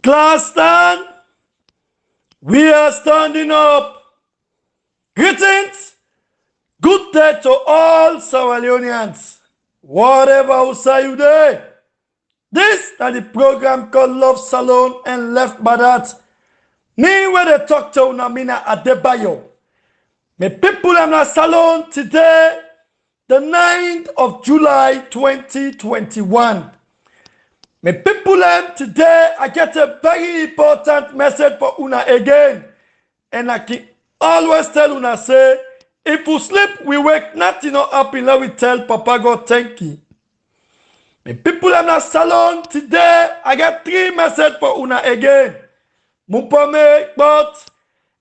Class stand. We are standing up. Greetings. Good day to all Sierra Leoneans. Whatever will say you there. This is the program called Love Salon, and left by that, me where they talk to Unamina Adebayo. Me people in the salon today, the 9th of July 2021. Me people today, I get a very important message for Una again. And I can always tell Una say, if we sleep, we wake, nothing not happen. Let we tell Papa God thank you. Me people in the salon today, I get 3 messages for Una again. Mupame, but,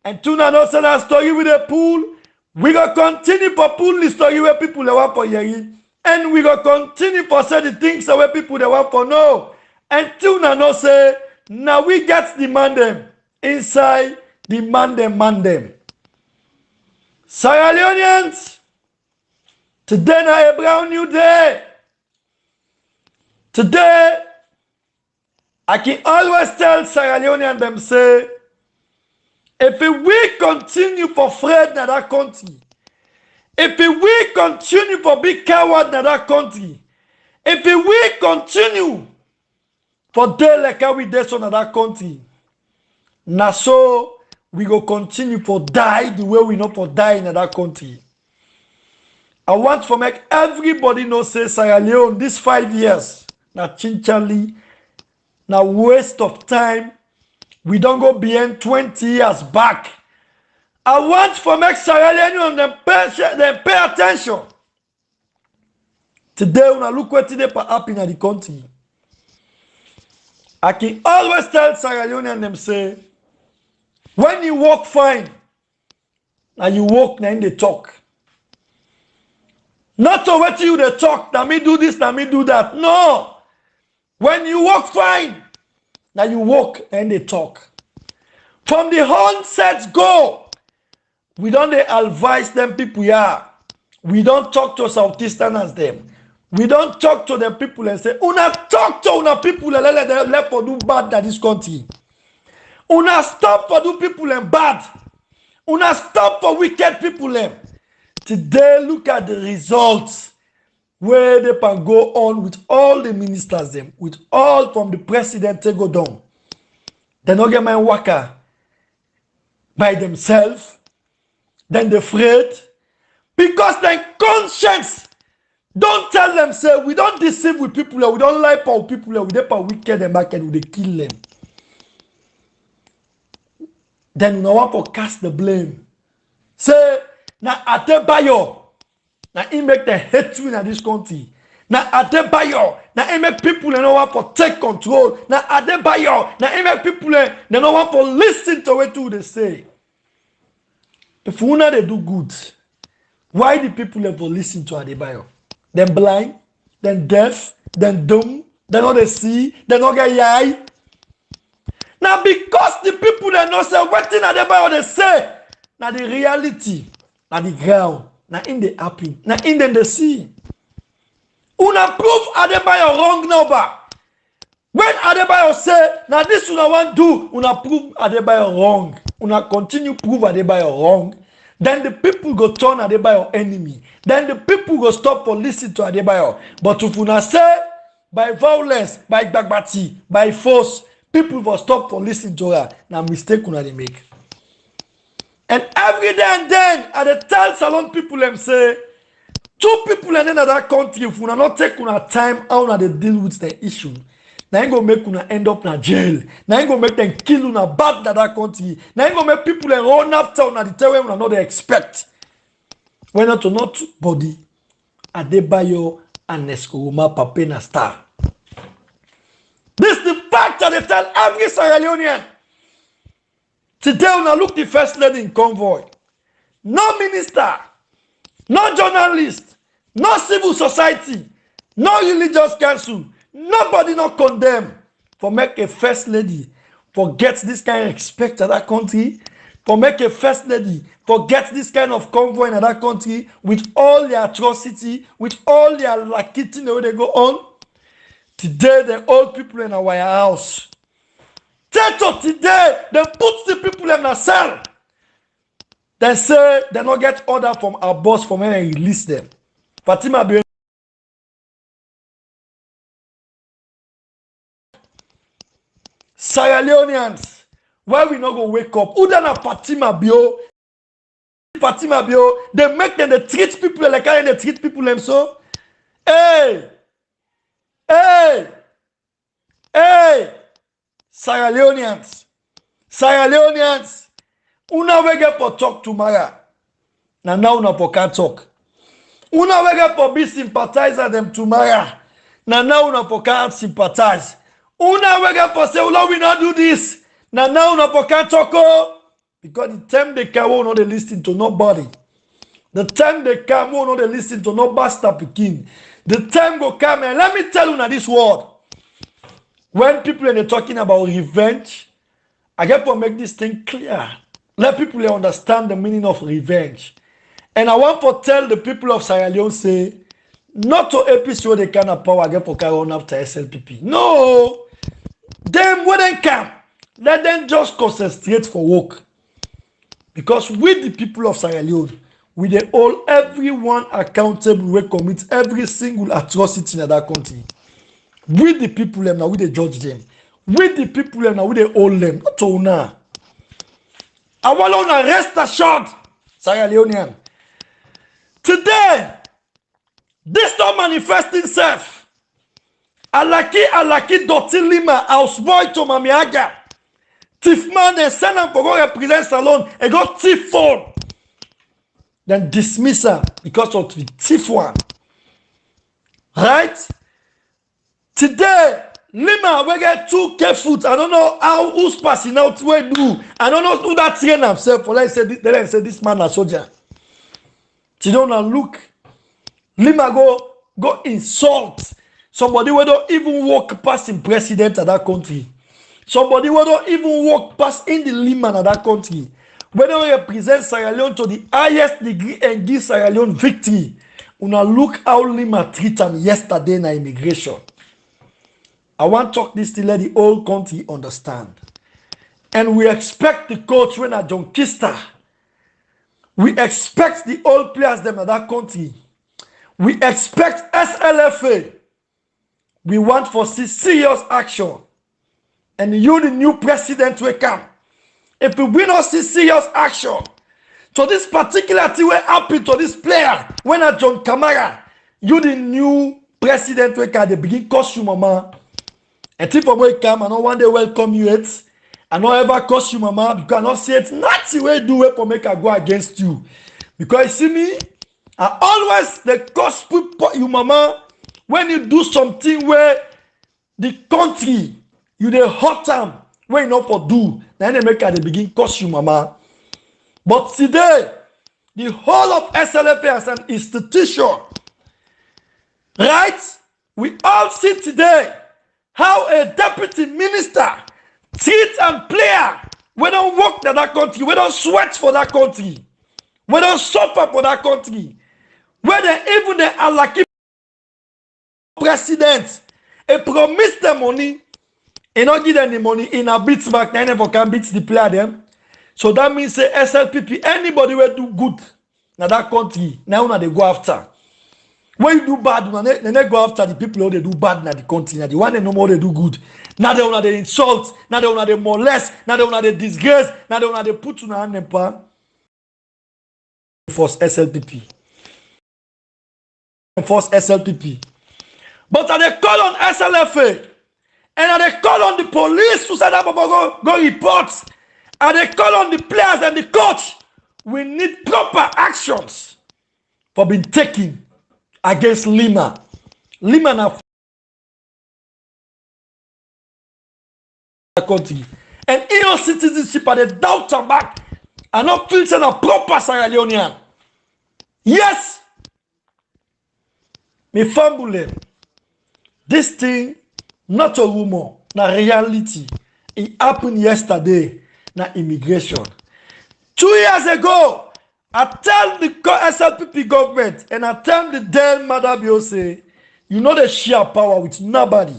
and Tuna no sell a story with a pool. We go continue for pull the story where people they want for hearing. And we go continue for say the things where people they want for know. And Tuna no say, now we get demand them. Inside, demand them. Sierra Leoneans, today na a brand new day. Today, I can always tell Sierra Leoneans them say, if we continue for afraid in that country, if we continue for big coward in that country, if we continue for day like how we did in that country, now so we go continue for die the way we know for die in that country. I want to make everybody know say Sierra Leone this 5 years, now chinchali, now waste of time. We don't go beyond 20 years back. I want to make Sierra Leone them pay attention. Today, when I look what today happen in the country, I can always tell Sierra Leone and them say, when you walk fine, and you walk, now they talk. Not to what you they talk, now me do this, now me do that. No. When you walk fine, now you walk and they talk. From the onset go, we don't advise them people here. We don't talk to Southeasterners them. We don't talk to them people and say, Una talk to una people and let them left for do bad in this country. Una stop for do people and bad. Una stop for wicked people and. Today look at the results where they can go on with all the ministers them, with all from the president they go down. They not get my worker by themselves. Then they afraid. Because their conscience don't tell them, say, we don't deceive with people, we don't lie for people, we don't wicked and back and we kill them. Then no one for cast the blame. Say, now Adebayo, now he make the hate win in this country. Now Adebayo, now he make people no want for take control. Now Adebayo, now he make people no want for listen to what they say. If we know they do good, why the people never listen to Adebayo? Them blind, them deaf, them dumb, they not they see, they not get eye. Now because the people they know say what thing Adebayo they say, now the reality, now the ground, now in the happy, now in them they see. Una prove Adebayo wrong number. When Adebayo say, now this una want do, una prove Adebayo wrong. Una continue prove Adebayo wrong. Then the people go turn Adebayo enemy. Then the people go stop for listening to Adebayo. But if una say, by violence, by bagbati, by force, people will stop for listening to her. Now mistake una they make. And every day and then, at the tell salon people them say, 2 people in another country, if we not take una time, how they deal with the issue. Now ain't gonna make una end up in jail. Now ain't gonna make them kill una bad in that country. Now ain't gonna make people run after una the time when not they expect. When not to not body, Adebayo and Neskoroma Papena Star. This is the fact that they tell every Sierra Leonean. Today when I look the first lady in convoy, no minister, no journalist, no civil society, no religious council, nobody not condemn for make a first lady forget this kind of respect to that country, for make a first lady forget this kind of convoy in that country with all their atrocity, with all their lackity the way they go on. Today the old people in our house. Teto today, they put the people in the cell. They say they not get order from our boss from when they release them. Fatima Bio. Sierra Leoneans, why we not go wake up? Who done a Fatima Bio? Fatima Bio, they make them they treat people like how they treat people them so. Hey! Hey! Hey! Sierra Leoneans. Sierra Leoneans. Una we get for talk tomorrow. Now una for can't talk. Una we get for be sympathizer them tomorrow. Now una for can't sympathize. Una we get for say, oh, we not do this. Now una for can't talk. Oh. Because the time they come, we not they listen to nobody. The time they come, we not they listen to no bastard Pekin. The time go come, and let me tell you now this word. When people are talking about revenge, I get to make this thing clear. Let people understand the meaning of revenge. And I want to tell the people of Sierra Leone, say, not to episode the kind of power I get for carry on after SLPP. No! Them when they come, let them just concentrate for work. Because with the people of Sierra Leone, we they hold everyone accountable we commit every single atrocity in that country. With the people them now we they judge them. With the people them now we they hold them. Not to now. I want to rest assured, Sierra Leonean. Today, this don't manifest itself. Alaki Doti Lima, houseboy to Mamiaga. Tifman and send him for go represent salon and go thief phone. Then dismiss her because of the thief one. Right? Today, Lima we get 2K foot. I don't know how who's passing out where do. I don't know who that train himself for. Let's say this man a soldier. She don't look. Lima go insult somebody who don't even walk past the president of that country. Somebody who don't even walk past in the Lima of that country. When they represent Sierra Leone to the highest degree and give Sierra Leone victory. Una look how Lima treat them yesterday in immigration. I want to talk this to let the whole country understand. And we expect the coach when at John Kister. We expect the old players them in that country. We expect SLFA. We want for serious action. And you, the new president, will come. If we not see serious action to this particular thing will happen to this player, when at John Kamara, you, the new president, will come, they begin cost you, mama. And if I come, I don't want to welcome you it. I don't ever cost you, mama, because I don't say it. Nothing will do it for make I go against you. Because you see me, I always the cost you, mama, when you do something where the country, you the hot time, when you know for do, then they make they begin cost you, mama. But today, the whole of SLFA as an institution, right? We all see today how a deputy minister treats and player. We don't work in that country. We don't sweat for that country. We don't suffer for that country. Where they even the Alaki president, he promised them money, he not give them the money, in a beats back, they never can beat the player them. So that means say SLPP, anybody will do good in that country, now they go after. When you do bad, they go after the people who they do bad in the country. Now the one they know more they do good. Now they want they insult, now they want they molest, now they want they disgrace, now they want they put on hand and force SLPP. Force SLPP. But they call on SLFA and they call on the police to say that go report. And they call on the players and the coach. We need proper actions for being taken against Lima. Lima na country. And EU citizenship are the doubt and back and not feel a proper Sierra Leonean. Yes. Me fambule. This thing not a rumor, na reality. It happened yesterday na immigration. 2 years ago, I tell the SLPP government and I tell the damn Madabio say, you they share power with nobody.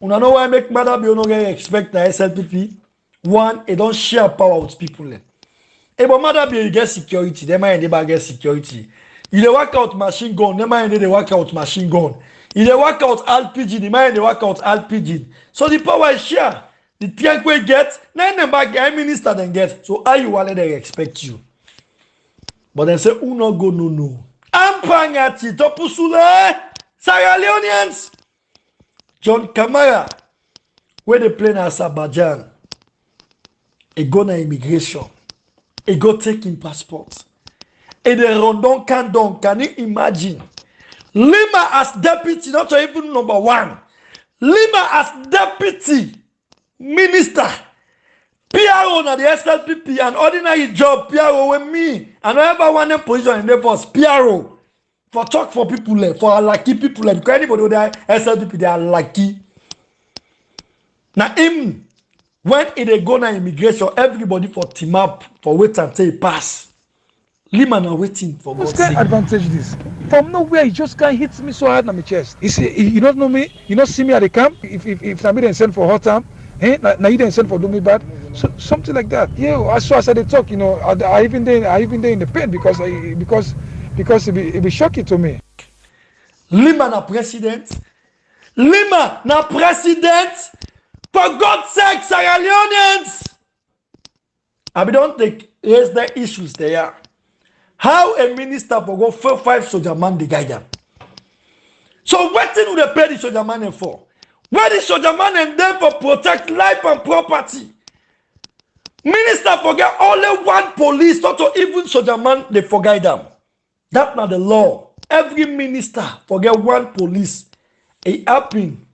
You know why I make Madabio no get expect the SLPP? One, they don't share power with people. But matter be you get security, they might never get security. You dey work out machine gun, they might they work out machine gun. You dey work out RPG, they might they work out RPG. So the power is share. The tank we get, nine number guy minister then get. So how you want they expect you? But they say, who no go no. Ampangati topusule Sierra Leoneans. John Kamara, where they play in Azerbaijan, he go na immigration. He go take him passport. And the Rondon Kandon, can you imagine? Lima as deputy, not even number one. Lima as deputy minister. PRO na the SLPP, an ordinary job, PRO with me. And I ever want a position in the force, PRO. For talk for people, for lucky people, because anybody with the SLPP, they are lucky. Now, him, when they go na immigration, everybody for team up, for wait until he pass. Lima now waiting for God's sake. What kind of advantage this? From nowhere, he just can't hit me so hard on my chest. He say, you don't know me, you don't see me at the camp. If somebody didn't send for hot time, now you didn't send for do me bad. So something like that. Yeah, as I they talk, I even there in the pain because it be shocking to me. Lima na president. Lima na president. For God's sake, Sierra Leoneans. I don't take raise the issues there. How a minister for go 4-5 soldier man the guide them. So what thing would they pay the soldier man for? Where the soldier man and them for protect life and property? Minister forget only one police, not to even soldier man they forget them. That's not the law. Every minister forget one police. It happen.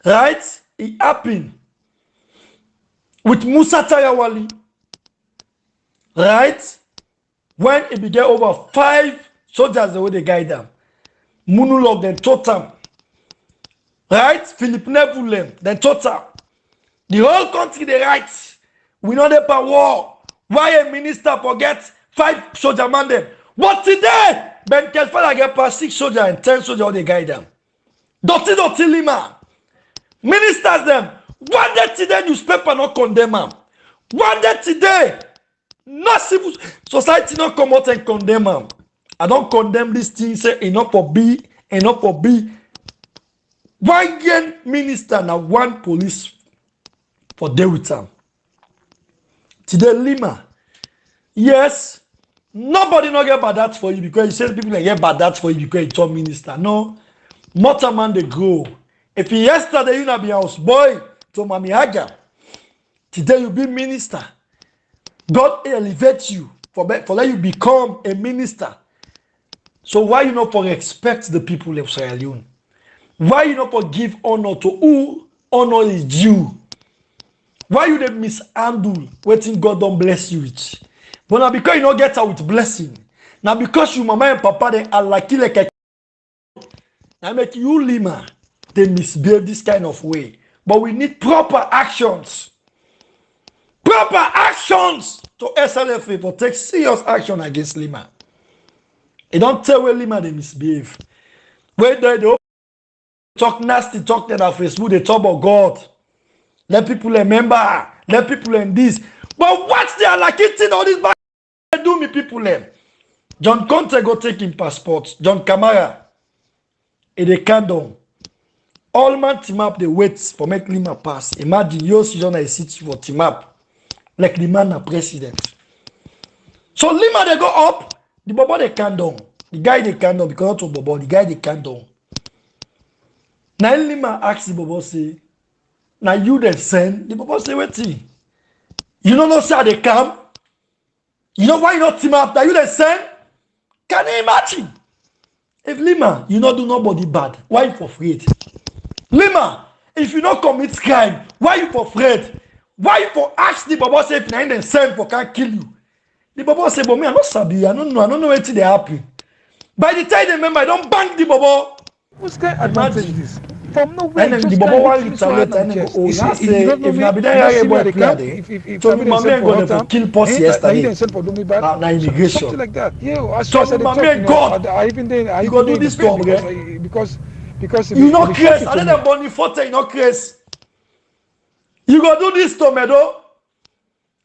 Right? It happened with Musa Tayawali. Right? When it began over 5 soldiers the way they guide them. Munulog then total. Right? Philip Nebulem then total. The whole country they right. We know they per war. Why a minister forget 5 soldier man them? But today, Ben Kelfala get past 6 soldiers and 10 soldiers they guide them. Doti Lima. Ministers them. One day today newspaper not condemn them. One day today, not civil society not come out and condemn them. I don't condemn this thing, say enough for B, enough for B. One young minister now one police for day with them. Today Lima. Yes, nobody not get bad that for you because you say people like get bad that for you because you top minister. No, Motorman they go. If yesterday you not be house boy to Mami Haga, today you be minister. God elevate you for let you become a minister. So why you not for respect the people of Sierra Leone? Why you not for give honor to who honor is due? Why you dey mishandle waiting God don't bless you with? But now because you not get out with blessing. Now because you mama and papa they are lucky like a now make you Lima. They misbehave this kind of way. But we need proper actions. Proper actions to SLFA for take serious action against Lima. They don't tell where Lima they misbehave. Where they talk nasty, talk that on Facebook, they talk about God. Let people remember. Let people in this. But what's the lucky thing all this bad do me people them? John Conte go take him passport. John Kamara. And they can't do. All man team up the waits for make Lima pass. Imagine your season I sit for team up. Like the man a president. So Lima they go up. The Bobo they can't do. The guy they can't do because not of Bobo. The guy they can't do. Now Lima asks the Bobo say, now you that send. The Bobo say, wait. You don't know how they come? You know why you not team up? Now you that send? Can you imagine? If Lima, you not do nobody bad, why you for afraid? Lima, if you not commit crime, why you for afraid? Why you for ask the Bobo say if na send for can kill you? The Bobo say, but me I not sabi, I don't know what they happen. By the time they remember, I don't bank the Bobo. What's kind of advantage this? From nowhere, and then the Bobo want retaliate and then go, oh, now say, if na be there able clear there, so my man gonna kill post yesterday. Now immigration. Something like that. Yeah, so my man God, you go do this to him because you not crazy. I let them burn you 40, you not crazy. You go do this to Medo.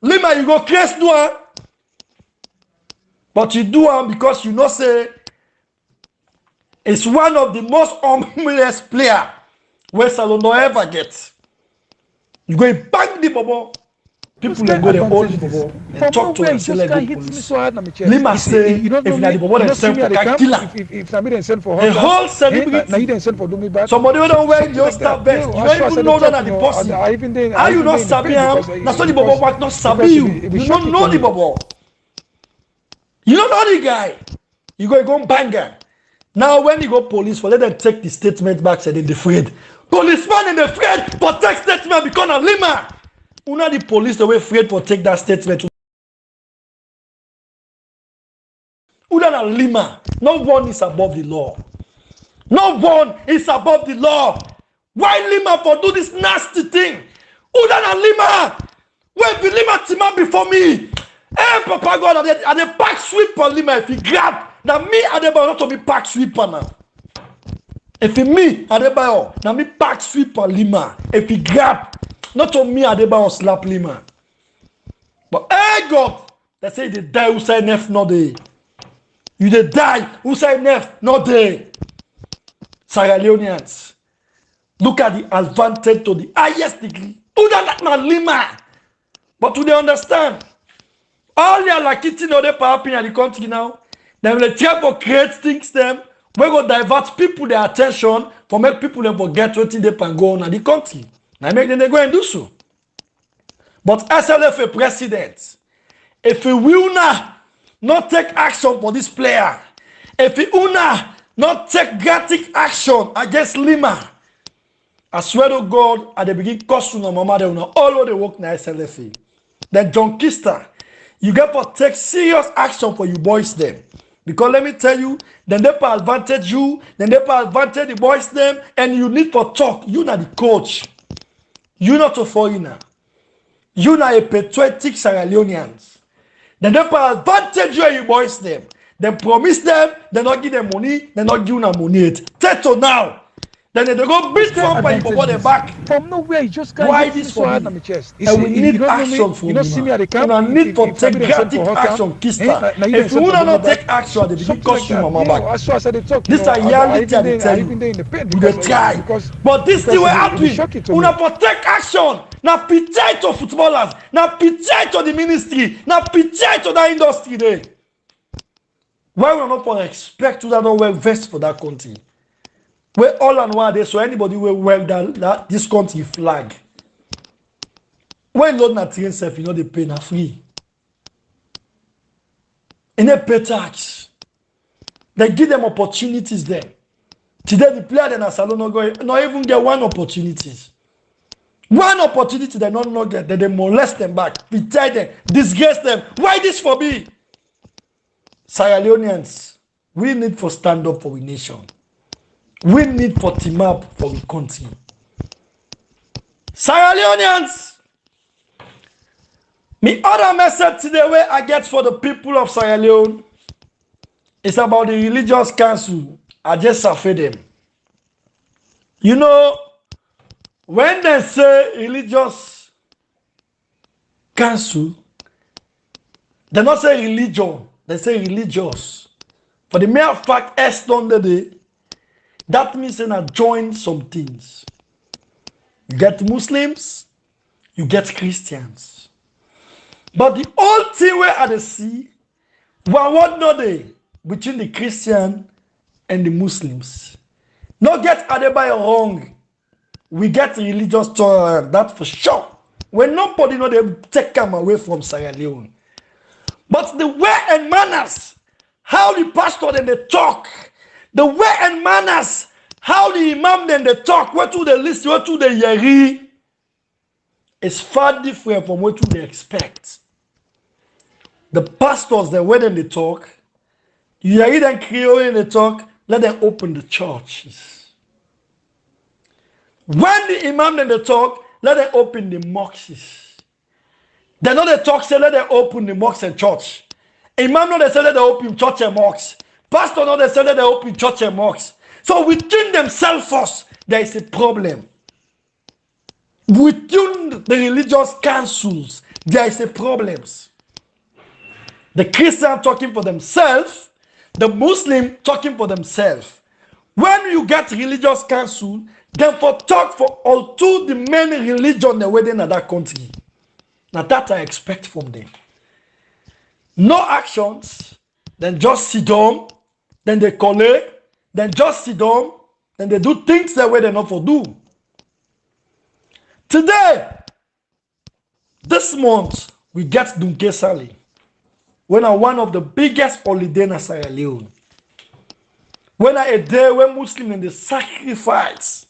Lima, you go crazy do am. But you do am because you know say it's one of the most humblest player where Salono ever gets. You go bang the bobo. People go they hold the bobo and talk to him. Say let go police. Lima say if na the bobo dem send for can kill am. If na me dem send for a whole celebrity. Na you dem send for do me bad. Somebody wey don wear your star vest. You don't even know that na the person. How you not sabi am? Na so the bobo work not sabi you. You don't know the bobo. You don't know the guy. You go bang am. Now when you go police for let them take the statement back, say they afraid. Policeman and afraid for take statement because of Lima. Una the police the way afraid for take that statement. Una na Lima. No one is above the law. No one is above the law. Why Lima for do this nasty thing? Una na Lima. Where be Lima Tima before me? Hey Papa God, are they pack sweep for Lima if he grab. Now me Adebayo not to be pack sweeper now. If it me Adebayo, now me pack sweeper Lima. If he grab, not to me Adebayo slap Lima. But hey God, they say they die who say nef not day. You they die who say nef not day. Sierra Leoneans, look at the advantage to the highest degree. Who that not Lima? But do they understand? All their lakiti no they power in the country now. They will try to create things them. We go divert people their attention for make people them forget what they can go on in the country. Now make them they go and do so. But SLFA president, if he will not take action for this player, if he will not take drastic action against Lima, I swear to God, at the beginning, cost no mama they will not all over the work na SLFA. Then John Kister, you got to take serious action for you boys them. Because let me tell you, then they can advantage you, then they can advantage the boys them, and you need to talk. You not the coach. You not a foreigner. You not a patriotic Sierra Leoneans. Then they can advantage you and you boys them. Then promise them, they not give them money, they not give you money. Teto now. Then they go beat one by the back. From nowhere, you just can't. Why this for hard on my chest? And we need action from you. You don't see me at the camp. And I need to take drastic action, Kista. If you wanna not take action, they begin cost you mama back. This is a reality I tell you. You try. But this thing will happen. Una for take action. Now pity to footballers. Now pity to the ministry. Now pity to the industry there. Why we not for expect to that don't well vest for that country? We're all on one day, so anybody will wear that this country flag. When Lord not train self, you know they pay na free. And they pay tax. They give them opportunities there. Today the player in a salon not even get one opportunities. One opportunity they not get, they molest them back, betray them, disgrace them. Why this for me? Sierra Leoneans, we need for stand up for the nation. We need for team up for the country. Sierra Leoneans, the other message today where I get for the people of Sierra Leone is about the religious council. I just surveyed them. You know, when they say religious council, they not say religion, they say religious. For the mere fact, S on the day, that means they join some things. You get Muslims, you get Christians. But the whole thing where at the sea, what know they between the Christian and the Muslims? Not get Adebayo wrong. We get religious tolerance, that for sure. When nobody know they take them away from Sierra Leone. But the way and manners, how the pastor then they talk, the way and manners, how the imam then they talk, what do they listen, what do they hear, is far different from what do they expect. The pastors, the way then they talk, you hear them Creole in the talk, let them open the churches. When the imam then they talk, let them open the mosques. They know they talk, say let them open the mosques and church. Imam know they say let them open church and mosques. Pastor know they say let them open church and mosques. So within themselves first, there is a problem. Within the religious councils, there is a problems. The Christian talking for themselves, the Muslim talking for themselves. When you get religious council, then for talk for all two the main religion the way in that country. Now that I expect from them. No actions, then just sit down, then they collect, then just sit down, then they do things the way they not for do. Today, this month, we get Dunke Sali. When are one of the biggest holiday in Sierra Leone. When are a day when Muslims and they sacrifice.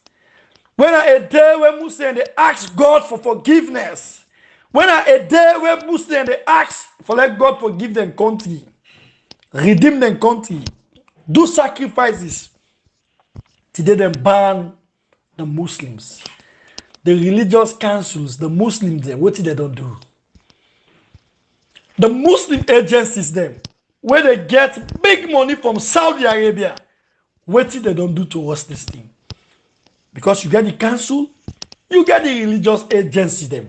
When are a day when Muslims and they ask God for forgiveness. When are a day when Muslims and they ask for let God forgive them country. Redeem them country. Do sacrifices. Today they ban the Muslims. The religious councils, the Muslims, what did they don't do? The Muslim agencies, them, where they get big money from Saudi Arabia, what did they don't do towards this thing? Because you get the council, you get the religious agency, them.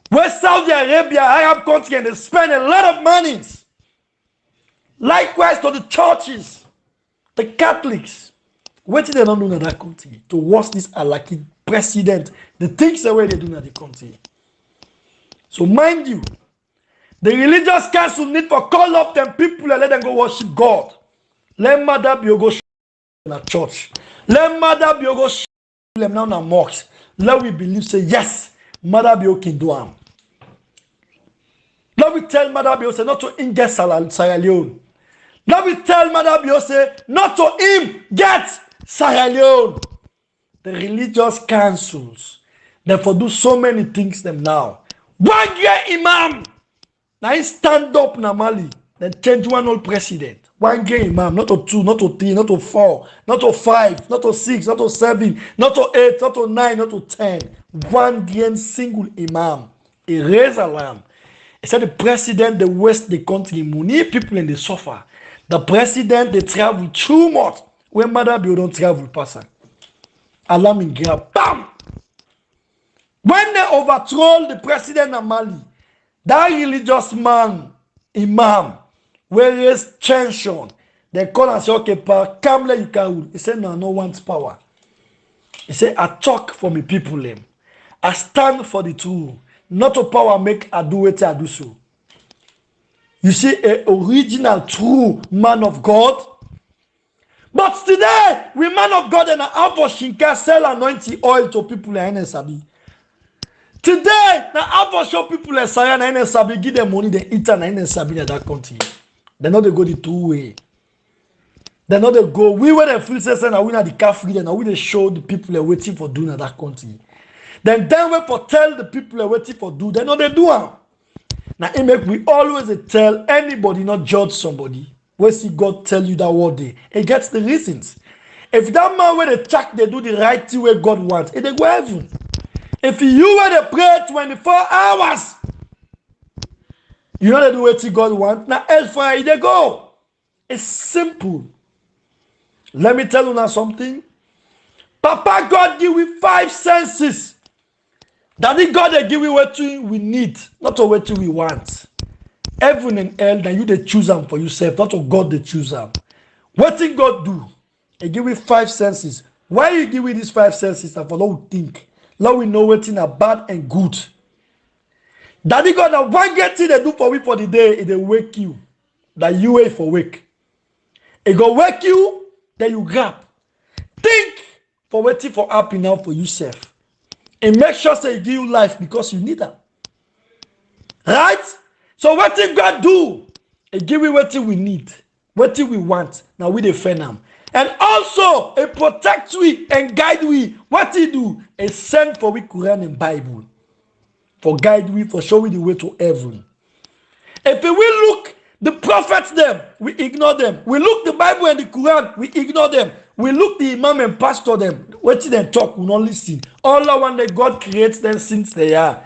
Where Saudi Arabia, Arab country, and they spend a lot of money. Likewise to the churches, the Catholics. What did they don't do in that country towards this Alaki president? The things the way they do in the country. So mind you, the religious council need to call up them people and let them go worship God. Let Mother Biogo in a church. Let Mother Biogo them now in a mosque. Let we believe, say, yes, Mother Biogo can do them. Let we tell Mother Biogo say not to him get Sierra Leone. Let we tell Mother Biogo say not to him get Sierra Leone. The religious councils, therefore do so many things them now. One year imam. Now he stand up normally, then change one old president. One year imam, not to 2, not to 3, not to 4, not to 5, not to 6, not to 7, not to 8, not to 9, not to 10. One year single imam. He raise alarm. He said the president, they waste the country money, people in the suffer. The president, they travel too much. When Mother Bio don't travel, person. Alarm in grab. Bam! When they overthrow the president of Mali, that religious man, imam, will raise tension. They call and say, okay, pa, Kamle you can rule. He said, no, no one's power. He said, I talk for me people. I stand for the truth. Not to power make I do it, I do so. You see, an original, true man of God. But today, we man of God and I for Shinka sell anointing oil to people in NSAB. Today, now I for show people in Sayan and NSAB give them money, they eat and NSAB in that country. They not they go the two way. They not they go. We were the free session and we at the car free and we they show the people are waiting for doing in that country. Then we for tell the people are waiting for do. They know they do. Now it make we always tell anybody not judge somebody. When see God tell you that word day, it gets the reasons. If that man where they check, they do the right thing where God wants, it they go heaven. If you were to pray 24 hours, you know they do what God wants. Now hellfire they go. It's simple. Let me tell you now something. Papa God give we 5 senses. Daddy God they give we what we need, not what we want. Heaven and hell, then you they choose them for yourself, not of God they choose them. What did God do? He give you 5 senses. Why you give you these 5 senses? And for Lord we think. Lord we know what things are bad and good. Daddy God, now one get thing they do for we for the day, they wake you. That you wait for wake. It go wake you, then you grab. Think for waiting for happy now for yourself. And make sure say he give you life because you need them. Right? So what did God do? He give you what we need, what we want. Now we defend them. And also, he protect we and guide we. What he do? He send for we Quran and Bible. For guide we, for show we the way to heaven. If we look the prophets them, we ignore them. We look the Bible and the Quran, we ignore them. We look the Imam and Pastor them. What they talk, we not listen. All the one that God creates them since they are.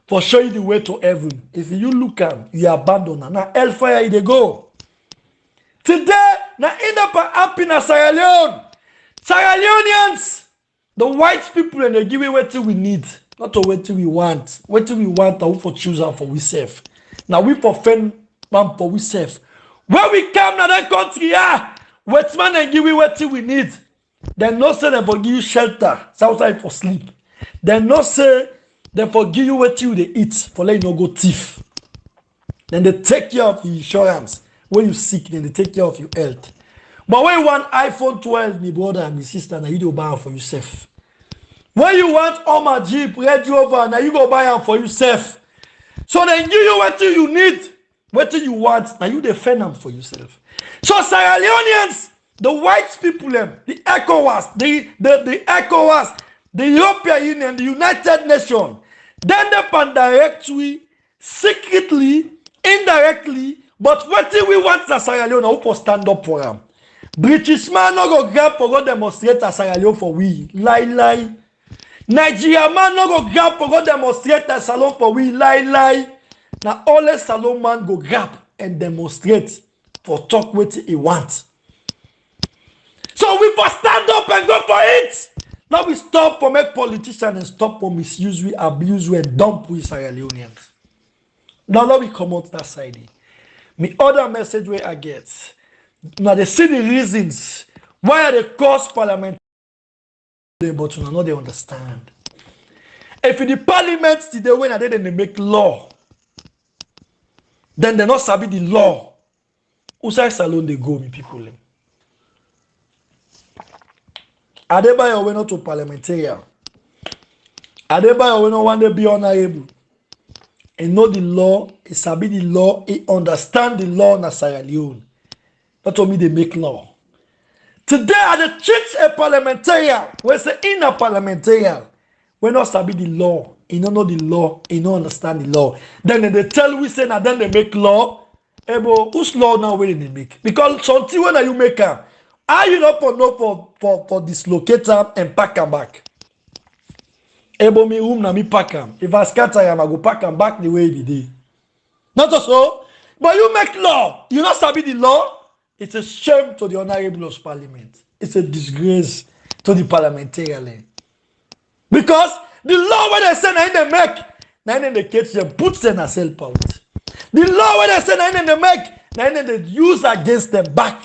For show you the way to heaven. If you look at you abandon now hellfire they go. Today, now end up happiness Sierra Leone. Sierra Leoneans, the white people and they give you what we need. Not to what we want. What we want, I for choose out for we self. Now we for fend man for we self. When we come to that country, what man and give we what we need. Then no say they for give you shelter, outside for sleep. Then no say they for give you what you they eat for let you no go thief. Then they take care of your insurance. When you sick, then they take care of your health. But when you want iPhone 12, my brother and my sister, now you do buy it for yourself. When you want Oma Jeep, Range Rover, now you go buy them for yourself. So they give you what you need, what you want, now you defend them for yourself. So Sierra Leoneans, the white people, the ECOWAS, the ECOWAS, the European Union, the United Nations, then they can directly, secretly, indirectly, but what we want as Sierra Leone, who for stand up for them. British man no go grab for go demonstrate as Sierra Leone for we. Lie. Nigeria man no go grab for go demonstrate as Salon for we. Lie. Now all Salon man go grab and demonstrate for talk what he wants. So we for stand up and go for it. Now we stop for make politicians and stop for misuse we, abuse we, and dump we Sierra Leoneans. Now we come out that side. Me other message where I get. Now they see the reasons why they cause parliament, but you know they understand. If in the parliament today when they make law, then they not sabi the law. Outside salon they go, me people. Adebayo we not to parliamentarian. Adebayo we not want to be honorable. He know the law, he sabi the law, he understand the law na Sierra Leone. Not only they make law. Today, I the treat a parliamentarian. We say in a parliamentarian. We not sabi the law. He don't know the law. He don't understand the law. Then they tell we say now then they make law. Ebo, whose law now will they make? Because something when you make them, are you not for dislocate them and pack them back? Ebo me room na me pack them. If I scatter them, I go pack them back the way it did. Not so. But you make law. You not sabi the law. It's a shame to the honorable of parliament. It's a disgrace to the parliamentarian. Because the law when they say they make, now they catch them, put them as help out. The law when they say they make, now they use against them back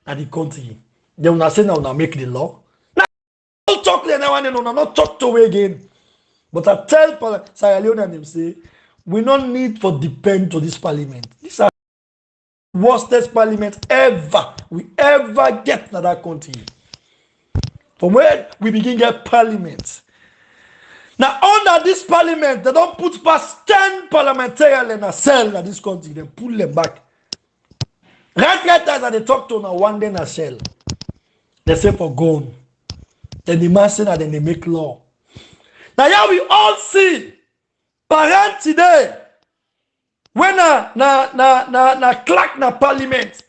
at the country. They will not say now make the law. Now don't talk to anyone, no, not talk to me again. But I tell Sierra Leone and them say, we don't need for depend to this parliament. These are worstest parliament we ever get in that country. From where we begin get parliament. Now under this parliament, they don't put past 10 parliamentarians in a cell in this country. They pull them back. Right as they talk to now one day in a cell. They say for gone. Then the man say that then they make law. Now here we all see parents today. When na clerk na parliament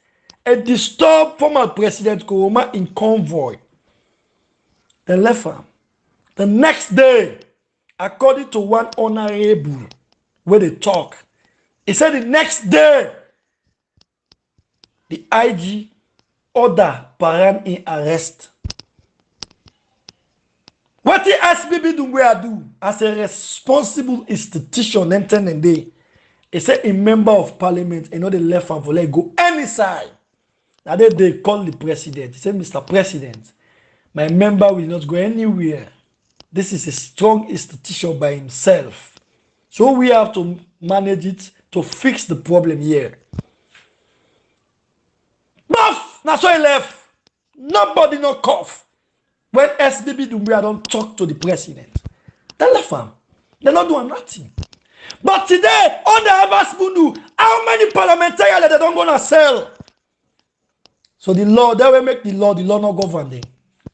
and disturb former President Koroma in convoy, they left him. The next day, according to one honorable, where they talk, he said the next day, the IG order Paran in arrest. What the SBB do as a responsible institution and day? He said a member of parliament, you know, they left and for let go any side. Now they call the president. He said, Mr. President, my member will not go anywhere. This is a strong institution by himself. So we have to manage it to fix the problem here. Buff! Now so he left. Nobody no cough. When SBB Doumbouya don't talk to the president, they left him. They're not doing nothing. But today, under Abbas Bundu, how many parliamentarians they don't gonna sell? So the law, they will make the law not govern them.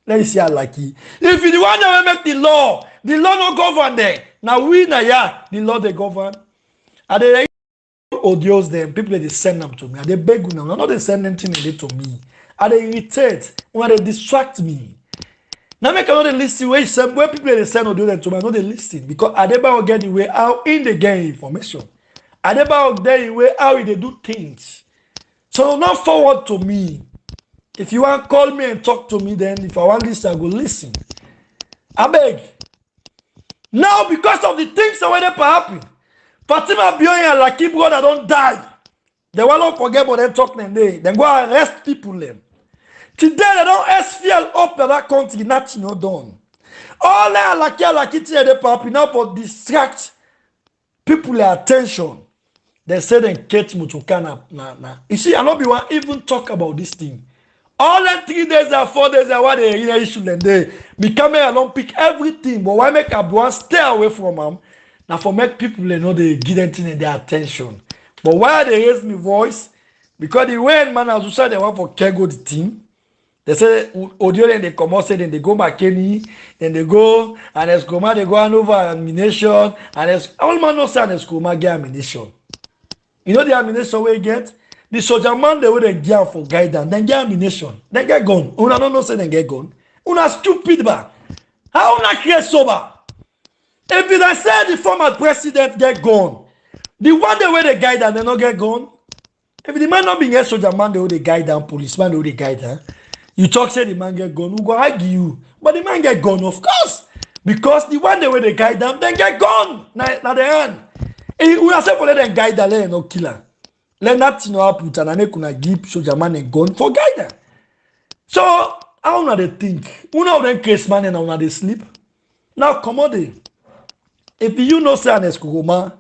Let me see how lucky. If you the one that will make the law not govern them. Now we the law they govern. And they odious them, people they send them to me. And they beg them. Not they send anything to me. And they irritate when they distract me. Now make another listen where people they send or do them to me, I know they listen because Adebayo get the way how in the get information. Adebayo get the way how they do things. So not forward to me. If you want to call me and talk to me, then if I want to listen, I go listen. I beg. Now, because of the things that were happen, Fatima Bioy and Lucky brother don't die. They will not forget about them talking they. Then go arrest people them. Today they don't SPL up to that country, nothing not done. All that Lucky they happen now for distract people attention. They say they catch Mutuka na. You see, I not be one even talk about this thing. All that 3 days or 4 days are what they issue and they become alone pick everything. But why make Abuan stay away from them? Now for make people they know they give them their attention. But why they raise me voice? Because the way man as said they want for Kego the team. They say audio then they come out say then they go McKinney, then they go and Escoma they go and over ammunition and all man no say Escoma get ammunition. You know the ammunition we get? The soldier man they would get for guidance, then get ammunition, then get gun. Una no say then get gun. Una stupid ba. How una create sober? If I say the former president get gun, the one they way the guidance they not get gun. If the man not being a soldier man they would guide down, policeman they would guide down. You talk say the man get gun, who go argue you? But the man get gun, of course, because the one they way the guide down, then get gun. Now the end. We are saying for let them guide down, let no killer. Let that you know happen and I kuna give soldier man a gun for guidance. So how na they think? Una of them case man and una they sleep. Now come on there. If you know say an Escoma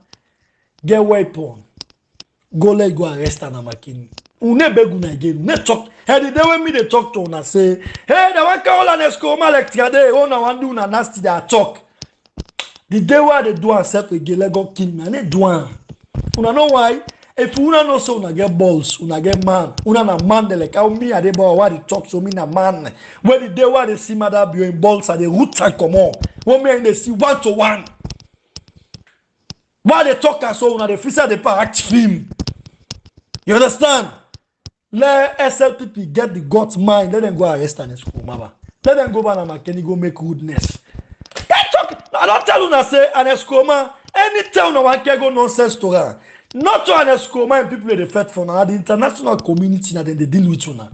get weapon, go let go arrest an Makini. Une beg una again. Ne talk. Hey, the day when me they talk to una say, hey, the one call an Escoma like today, una want do una nasty they talk. The day where they do and set again, let go kill me. And they do one. Una know why? If una know so una get balls, una get man, una na man they like how me are they about what they talk so me na man. When the day where they see mother being balls are the roots and come on. When me they see 1-to-1. Why they talk and so una the officer they act film. You understand? Let SLPP get the God's mind. Let them go arrest an Escoma. Let them go back and McKinney go make goodness. I don't tell you say an Escoma. Anytime no one can go nonsense to her. Not to an Escoma and people they fight for now. The international community now then they deal with you now.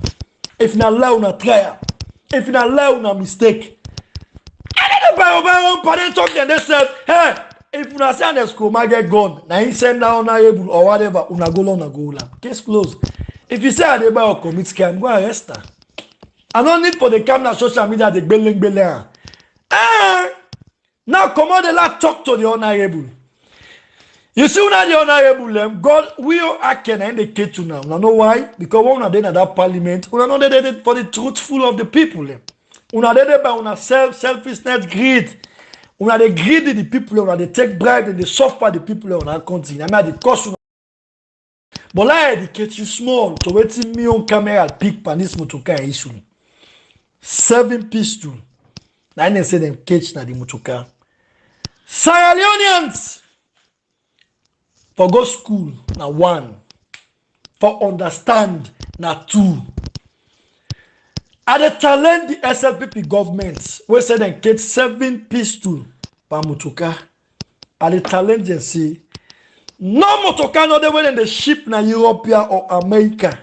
If you allow una try, if you allow una mistake, and then the parents talk and they said, hey, if you say an Escoma get gone, now he send down able or whatever, una go long, go long. Case closed. If you say Adeba or commit scam, go arrest her. I don't need for the camera social media the belling. Now come on the last talk to the honorable. You see now the honorable God will action indicate to now. You know why? Because when we are that parliament, we are not there for the truthful of the people. We are there by una selfishness, greed. We are the greedy the people. We are the take bribe and the suffer the people on our country. I mean the cost. But I educate you small to wait me on camera pick panis motoka issue. 7 pistol. Now they say them catch na the motoka. Sierra Leoneans for go school na 1. For understand na 2. At the challenge the SLPP government, we say them catch 7 pistol per motoka. At the challenge and say no motoka no they when they ship na Europe or America.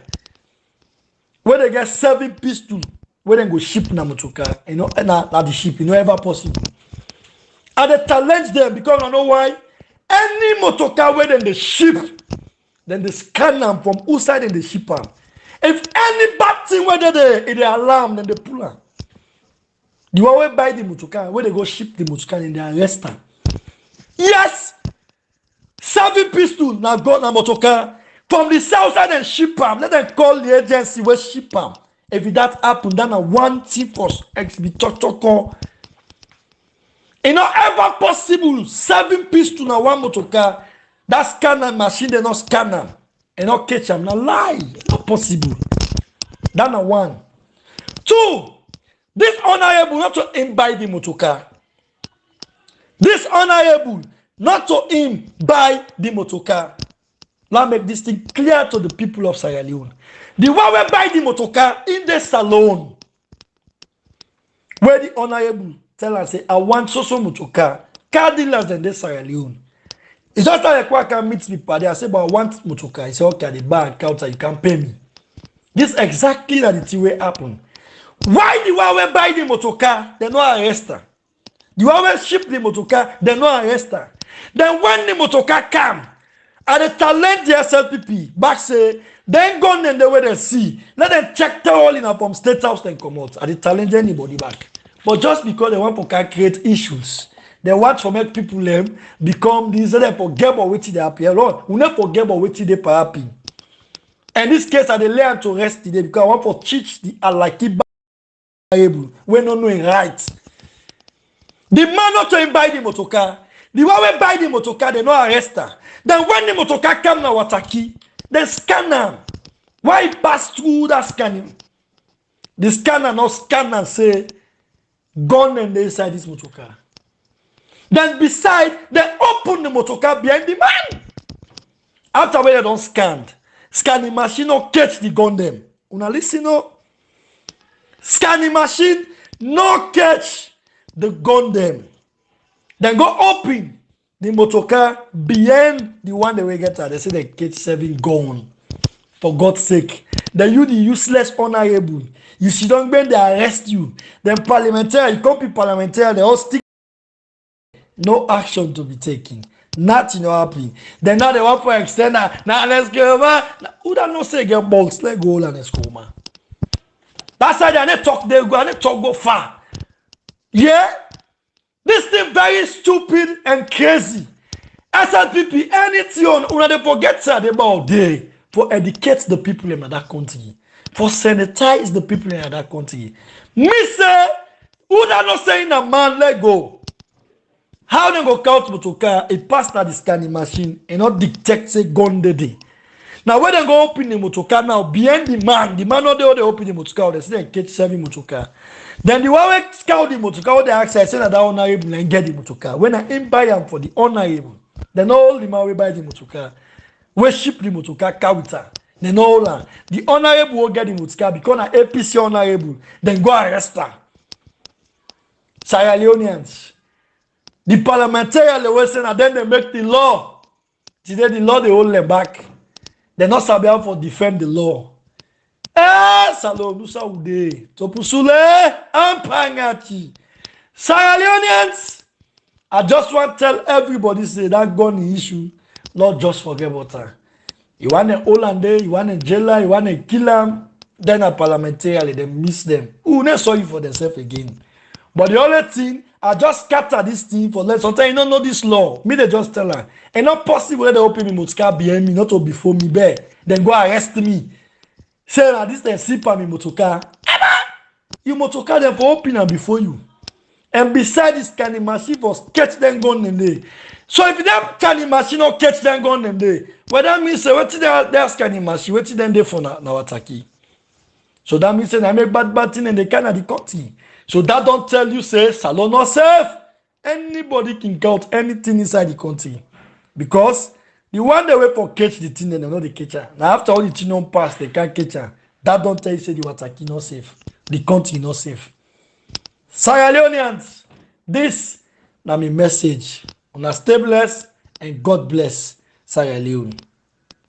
Where they get 7 pistol, where they go ship na motoka, you know, na the ship, you know, ever possible. And they challenge them because I know why. Any motoka where they ship, then they scan them from outside and they ship them. If any bad thing where they alarm, then they pull them. The one where buy the motoka, where they go ship the motoka and they arrest them. Yes! 7 pistol now got na motoka from the south side and ship them. Let them call the agency where ship them. If that happen, then a one team force exhibit talk. It's not ever possible 7 pistol na 1 motoka. That scanner machine they not scan them and not catch them. Now lie, it's not possible. That na 1. 2. This honorable not to him buy the motoka. This honorable not to him buy the motoka. Let me make this thing clear to the people of Sierra Leone. The one we buy the motoka in the salon, where the honorable tell us, say, I want so motoka. Car dealers in this Sierra Leone. It's just like I can meet people there. I say, but I want motoka. I say, okay, the bank counter, you can pay me. This is exactly the thing will happen. Why the one we buy the motoka, they no arrest her. The one wey ship the motorcar, they no arrest her. Then when the motorcar come, and they challenge the SLPP back say, then go in the way they see, let them check the all in from State House then come out. And they challenge anybody back. But just because they want to create issues, they want to make people become these, they forget about what they appear. Lord, we never forget about what they happen. In this case, I learn to rest today because I want to teach the Alaki Bible. We don't know it right. The man not to buy the motorcar. The one we buy the motorcar, they no arrest her. Then when the motorcar come na Wataki, they scan her. Why pass through that scanning? The scanner not scan and say, gun and they inside this motorcar. Then beside, they open the motorcar behind the man. After when they don't scan, scanning machine no catch the gun them. Una listen no? Scanning machine no catch the gun them. Then go open the motorcar behind the one they will get at. They say they catch 7 gun. For God's sake. Then you the useless honorable. You should don't bend they arrest you. Then parliamentary, you can't be parliamentary, they all stick. No action to be taken. Nothing will happen. Then now they want to extend that. Now let's go over. Who don't know say get balls? Let's go and let's go, man. That's why they talk, they go and they talk go far. Yeah? This thing very stupid and crazy. SLPP, anything on they forget that about day for educate the people in that country, for sanitize the people in that country. Me say, who that not saying a man let go? How they go count motorcar? It pass that the scanning machine and not detect say gun the day. Now when they go open the motorcar now behind the man not they open the motorcar, they say they catch 7 motorcar. Then the one wey scout the motorcar, they ask I say that honorable and get the motorcar. When I buy them for the honorable, then all the man will buy the motorcar. We ship the motorcar car with her. Then all that. The honorable will get the motorcar because an APC honorable, then go arrest her. Sierra Leoneans. The parliamentarians they will say that then they make the law. Today the law they hold them back. They're not sabi how to defend the law. Salon, nous ça ou de. Topusule, ampangati. Sierra Leoneans, I just want to tell everybody say that gun issue, Lord, just forget about her. You want a Hollande, you want a jailer, you want a kill them, then a parliamentary, they miss them. Who never sorry for themselves again. But the only thing, I just scatter this thing for less. Sometimes you don't know this law. Me, they just tell her. And not possible they open me motorcar behind me, not to before me bear. Then go arrest me. Say that this they sleep on me motorcar. You motorcar them for open and before you. And beside this scanning machine for catch them gun them there. So if them scanning machine not catch them gun them there, well that means say what they scanning machine, what them there for now Nawataki. So that means say they make bad thing and they can at the country. So that don't tell you say salon not safe. Anybody can count anything inside the country. Because the one they wait for catch the thing, they know the catcher. Now after all the thing don't pass, they can't catch her. That don't tell you say the Wataki not safe. The country not safe. Sierra Leoneans, this na my message. Una stay blessed and God bless Sierra Leone.